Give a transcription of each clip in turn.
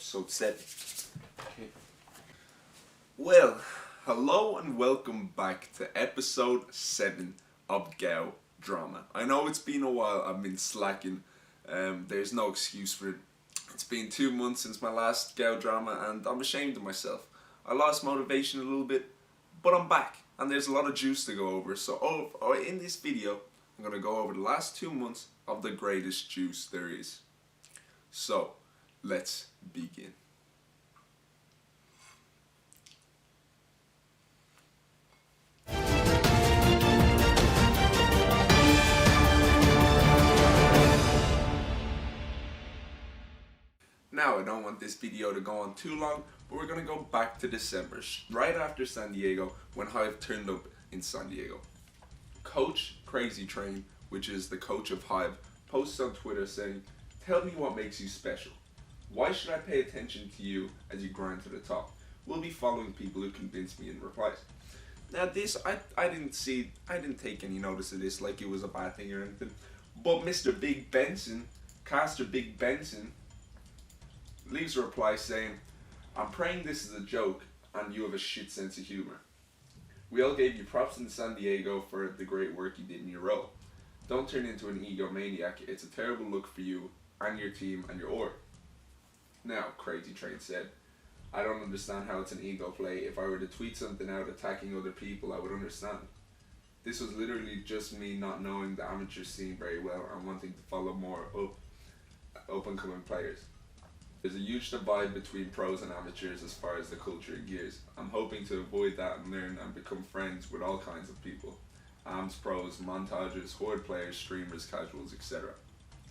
episode 7. Okay. Well, hello and welcome back to episode 7 of Gao Drama. I know it's been a while, I've been slacking, there's no excuse for it. It's been 2 months since my last Gao Drama and I'm ashamed of myself. I lost motivation a little bit, but I'm back and there's a lot of juice to go over. So in this video, I'm going to go over the last 2 months of the greatest juice there is. So, let's begin. Now, I don't want this video to go on too long, but we're going to go back to December, right after San Diego, when Hive turned up in San Diego. Coach Crazytrain, which is the coach of Hive, posts on Twitter saying, "Tell me what makes you special. Why should I pay attention to you as you grind to the top? We'll be following people who convince me," in replies. Now this, I didn't take any notice of this like it was a bad thing or anything. But Mr. Big Benson, Caster Big Benson, leaves a reply saying, "I'm praying this is a joke and you have a shit sense of humor. We all gave you props in San Diego for the great work you did in your role. Don't turn into an egomaniac. It's a terrible look for you and your team and your org." Now, Crazytrain said, "I don't understand how it's an ego play. If I were to tweet something out attacking other people, I would understand. This was literally just me not knowing the amateur scene very well and wanting to follow more up and coming players. There's a huge divide between pros and amateurs as far as the culture gears. I'm hoping to avoid that and learn and become friends with all kinds of people. AMs, pros, montages, horde players, streamers, casuals, etc."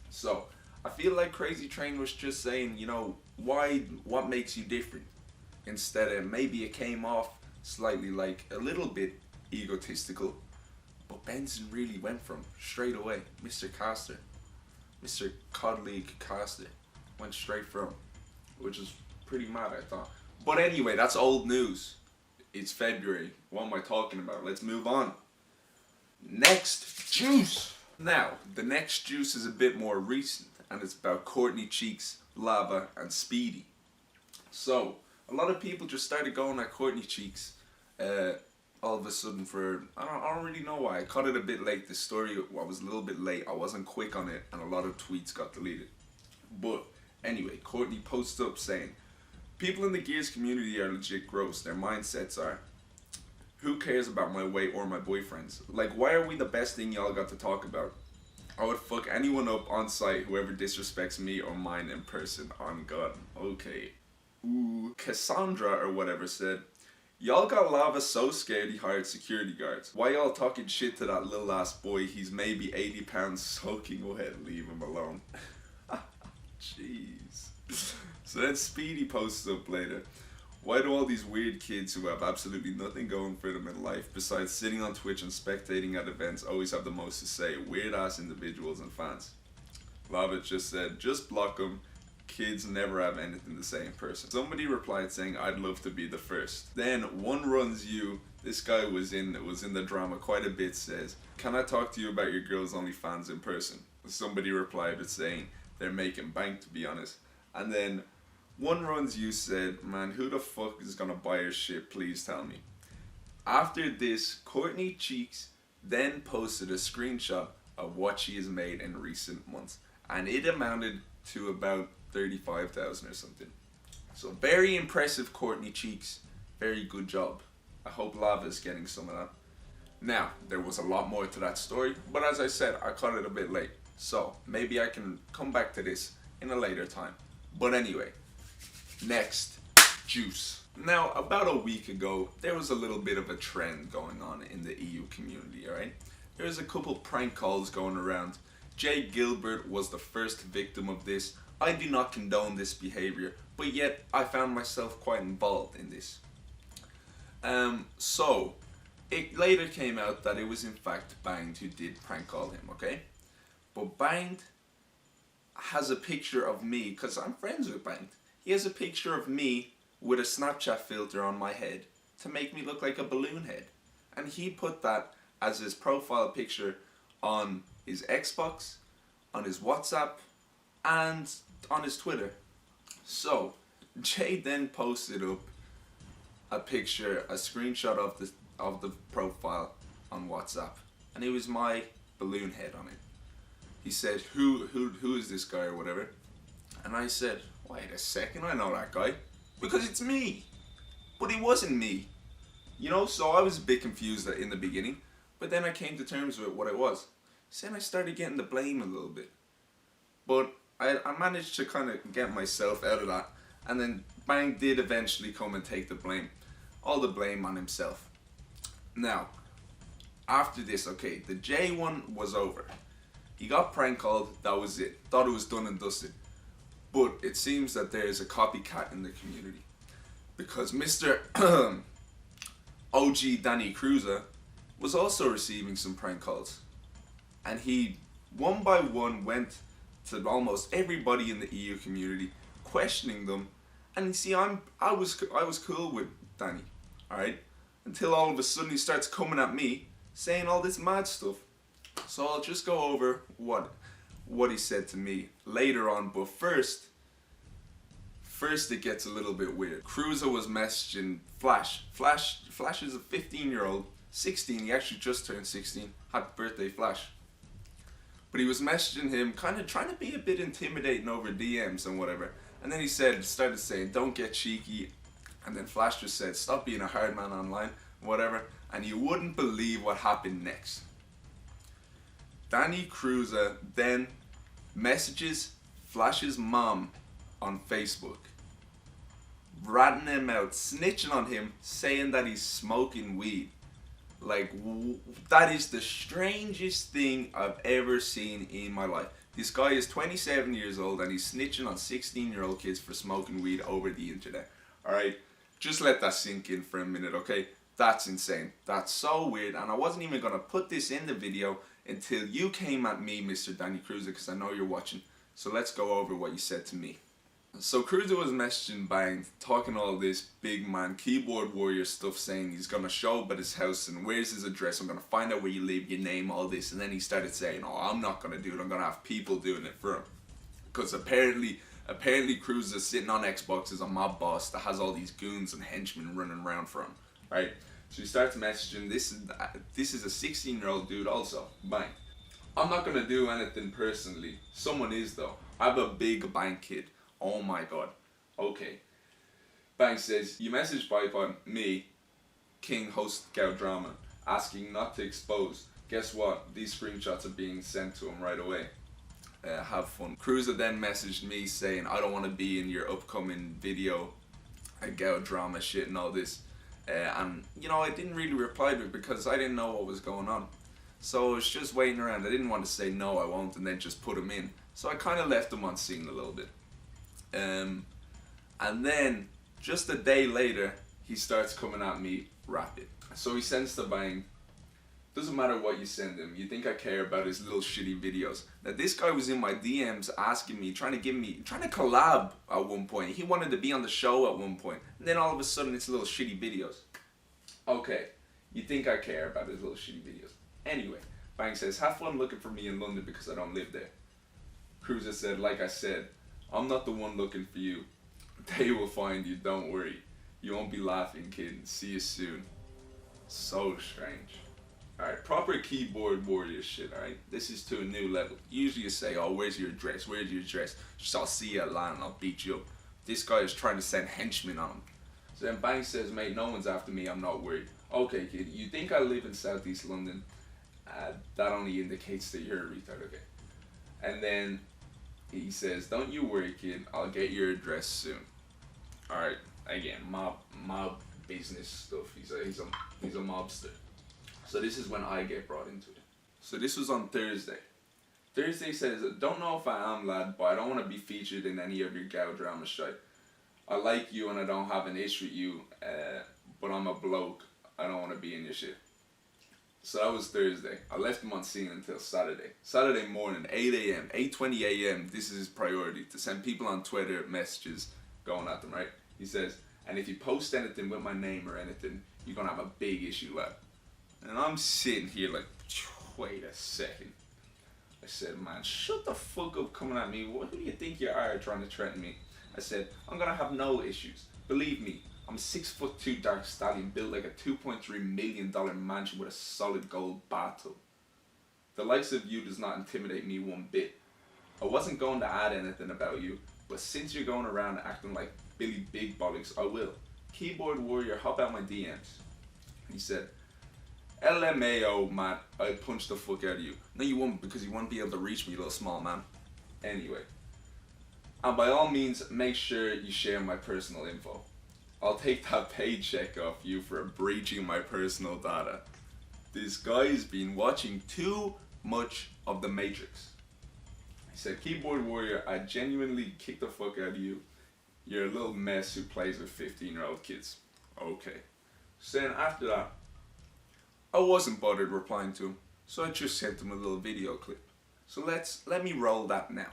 So, I feel like Crazytrain was just saying, you know, what makes you different? Instead of, maybe it came off slightly like a little bit egotistical, but Benson really went from straight away. Mr. Caster, Mr. Codleague Caster, went straight from, which is pretty mad, I thought. But anyway, that's old news. It's February. What am I talking about? Let's move on. Next juice. Now, the next juice is a bit more recent, and it's about CourtneyCheeks, Lava, and Speedy. So, a lot of people just started going at CourtneyCheeks all of a sudden for, I don't really know why. I caught it a bit late, this story, I was a little bit late, I wasn't quick on it, and a lot of tweets got deleted. But, anyway, Courtney posts up saying, "People in the Gears community are legit gross. Their mindsets are, who cares about my weight or my boyfriends? Like, why are we the best thing y'all got to talk about? I would fuck anyone up on site, whoever disrespects me or mine in person, on God." Okay. Ooh. Cassandra or whatever said, "Y'all got Lava so scared he hired security guards. Why y'all talking shit to that little ass boy? He's maybe 80 pounds soaking wet. Leave him alone." Jeez. So then Speedy posts up later, "Why do all these weird kids who have absolutely nothing going for them in life besides sitting on Twitch and spectating at events always have the most to say? Weird ass individuals and fans." Lava just said, "Just block them. Kids never have anything to say in person." Somebody replied saying, "I'd love to be the first." Then One Runs You, this guy was in the drama quite a bit, says, "Can I talk to you about your girls only fans in person?" Somebody replied with saying, "They're making bank, to be honest." And then One Runs You said, "Man, who the fuck is gonna buy your shit? Please tell me." After this, CourtneyCheeks then posted a screenshot of what she has made in recent months, and it amounted to about 35,000 or something. So very impressive, CourtneyCheeks. Very good job. I hope Lava's getting some of that. Now, there was a lot more to that story, but as I said, I caught it a bit late. So maybe I can come back to this in a later time. But anyway, next juice. Now, about a week ago, there was a little bit of a trend going on in the EU community, alright? There was a couple prank calls going around. Jay Gilbert was the first victim of this. I do not condone this behavior, but yet I found myself quite involved in this. So, it later came out that it was in fact Banged who did prank call him, okay? But Banged has a picture of me, because I'm friends with Banged. He has a picture of me with a Snapchat filter on my head to make me look like a balloon head. And he put that as his profile picture on his Xbox, on his WhatsApp, and on his Twitter. So, Jay then posted up a picture, a screenshot of the profile on WhatsApp, and it was my balloon head on it. He said, who is this guy or whatever? And I said, wait a second, I know that guy, because it's me. But it wasn't me. You know, so I was a bit confused in the beginning, but then I came to terms with what it was. So then I started getting the blame a little bit. But I managed to kind of get myself out of that, and then Bang did eventually come and take the blame. All the blame on himself. Now, after this, okay, the J one was over. He got prank called, that was it. Thought it was done and dusted. But it seems that there is a copycat in the community. Because Mr. OG Danny Kruza was also receiving some prank calls. And he, one by one, went to almost everybody in the EU community, questioning them. And you see, I was cool with Danny, alright? Until all of a sudden he starts coming at me, saying all this mad stuff. So I'll just go over what he said to me later on, but first it gets a little bit weird. Kruza was messaging Flash. Flash is a 15-year-old, 16, he actually just turned 16. Happy birthday, Flash. But he was messaging him, kind of trying to be a bit intimidating over DMs and whatever. And then he started saying, don't get cheeky. And then Flash just said, stop being a hard man online, whatever. And you wouldn't believe what happened next. Danny Kruza then messages Flash's mom on Facebook, ratting him out, snitching on him, saying that he's smoking weed. Like, that is the strangest thing I've ever seen in my life. This guy is 27 years old and he's snitching on 16-year-old kids for smoking weed over the internet. Alright, just let that sink in for a minute, okay? That's insane. That's so weird, and I wasn't even going to put this in the video until you came at me, Mr. Danny Kruza, because I know you're watching. So let's go over what you said to me. So Kruza was messaging Bang, talking all this big man keyboard warrior stuff, saying he's gonna show up at his house and where's his address, I'm gonna find out where you live, your name, all this. And then he started saying, oh, I'm not gonna do it, I'm gonna have people doing it for him. Because apparently Kruza's sitting on Xbox as a mob boss that has all these goons and henchmen running around for him, right? So he starts messaging, this is a 16-year-old dude also, Bang. I'm not gonna do anything personally, someone is though. I have a big Bang kid. Oh my god. Okay. Bang says, you messaged Bipod, me, King host Gout Drama, asking not to expose. Guess what? These screenshots are being sent to him right away. Have fun. Kruza then messaged me saying, I don't want to be in your upcoming video, Gout Drama shit and all this. And, you know, I didn't really reply to it because I didn't know what was going on. So I was just waiting around. I didn't want to say no, I won't, and then just put him in. So I kind of left him on scene a little bit. And then, just a day later, he starts coming at me rapid. So he sends to Bang, doesn't matter what you send him, you think I care about his little shitty videos. Now this guy was in my DMs asking me, trying to collab at one point. He wanted to be on the show at one point. And then all of a sudden it's little shitty videos. Okay, you think I care about his little shitty videos. Anyway, Bang says, have fun looking for me in London because I don't live there. Kruza said, like I said, I'm not the one looking for you. They will find you, don't worry. You won't be laughing, kid. See you soon. So strange. Alright, proper keyboard warrior shit, alright? This is to a new level. Usually you say, oh, where's your address? Where's your address? Just I'll see you at LAN and I'll beat you up. This guy is trying to send henchmen on him. So then Bang says, mate, no one's after me, I'm not worried. Okay, kid, you think I live in Southeast London? That only indicates that you're a retard, okay? And then he says, don't you worry, kid, I'll get your address soon. Alright, again, mob business stuff. He's a mobster. So this is when I get brought into it. So this was on Thursday. Thursday says, don't know if I am, lad, but I don't want to be featured in any of your Gout Drama shit. I like you and I don't have an issue with you, but I'm a bloke. I don't want to be in your shit. So that was Thursday. I left him on scene until Saturday. Saturday morning, 8 a.m., 8:20 a.m., this is his priority, to send people on Twitter messages going at them, right? He says, and if you post anything with my name or anything, you're going to have a big issue, lad. And I'm sitting here like, wait a second. I said, man, shut the fuck up coming at me. Who do you think you are trying to threaten me? I said, I'm gonna have no issues. Believe me, I'm a 6'2" dark stallion built like a $2.3 million mansion with a solid gold bathtub. The likes of you does not intimidate me one bit. I wasn't going to add anything about you, but since you're going around acting like Billy Big Bollocks, I will. Keyboard warrior, hop out my DMs. He said, LMAO, man, I'd punch the fuck out of you. No, you won't, because you won't be able to reach me, you little small man. Anyway. And by all means, make sure you share my personal info. I'll take that paycheck off you for breaching my personal data. This guy's been watching too much of the Matrix. He said, keyboard warrior, I genuinely kick the fuck out of you. You're a little mess who plays with 15-year-old kids. Okay. So then after that, I wasn't bothered replying to him, so I just sent him a little video clip. So let me roll that now.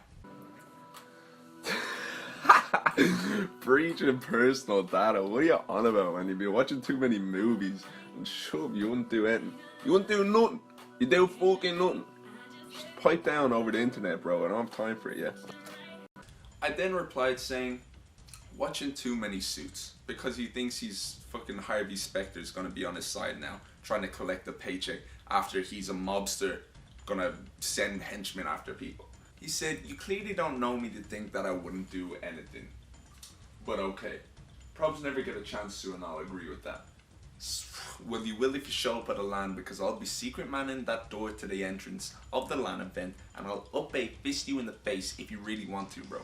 Breaching personal data, what are you on about, man? You've been watching too many movies and shut up, you wouldn't do anything. You wouldn't do nothing. You do fucking nothing. Just pipe down over the internet, bro. I don't have time for it yet. I then replied saying, watching too many Suits, because he thinks he's fucking Harvey Specter's gonna be on his side now, trying to collect a paycheck after he's a mobster gonna send henchmen after people. He said, you clearly don't know me to think that I wouldn't do anything. But okay, probs never get a chance to, and I'll agree with that. Well, you will if you show up at a LAN, because I'll be secret manning that door to the entrance of the LAN event, and I'll fist you in the face if you really want to, bro.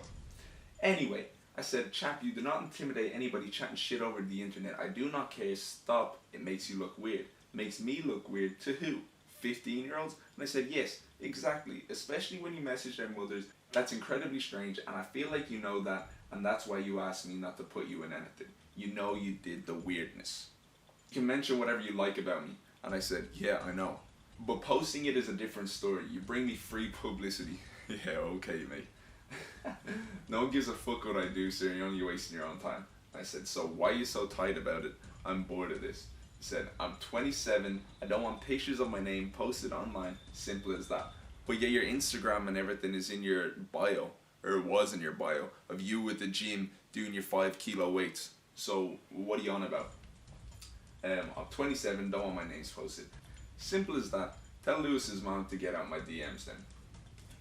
Anyway, I said, chap, you do not intimidate anybody chatting shit over the internet. I do not care. Stop. It makes you look weird. Makes me look weird. To who? 15-year-olds? And I said, yes, exactly. Especially when you message their mothers. That's incredibly strange, and I feel like you know that, and that's why you asked me not to put you in anything. You know you did the weirdness. You can mention whatever you like about me. And I said, yeah, I know. But posting it is a different story. You bring me free publicity. Yeah, okay, mate. No one gives a fuck what I do, sir. You're only wasting your own time. I said, so why are you so tight about it? I'm bored of this. He said, I'm 27. I don't want pictures of my name posted online. Simple as that. But yeah, your Instagram and everything is in your bio. Or it was in your bio. Of you at the gym doing your 5-kilo weights. So what are you on about? I'm 27. Don't want my names posted. Simple as that. Tell Lewis's mom to get out my DMs then.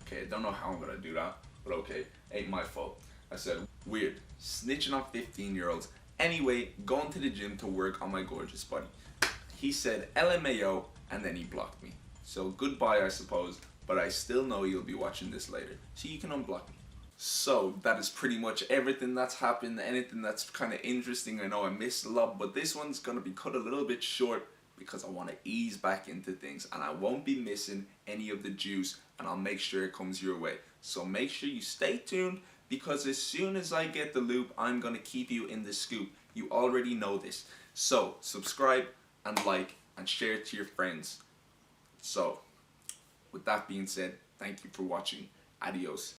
Okay, I don't know how I'm gonna do that. But okay, ain't my fault. I said, weird, snitching on 15-year-olds. Anyway, going to the gym to work on my gorgeous body. He said LMAO, and then he blocked me. So goodbye, I suppose, but I still know you'll be watching this later, so you can unblock me. So that is pretty much everything that's happened, anything that's kind of interesting. I know I missed a lot, but this one's gonna be cut a little bit short because I want to ease back into things, and I won't be missing any of the juice, and I'll make sure it comes your way. So make sure you stay tuned, because as soon as I get the loop, I'm gonna keep you in the scoop. You already know this. So subscribe and like and share it to your friends. So with that being said, thank you for watching. Adios.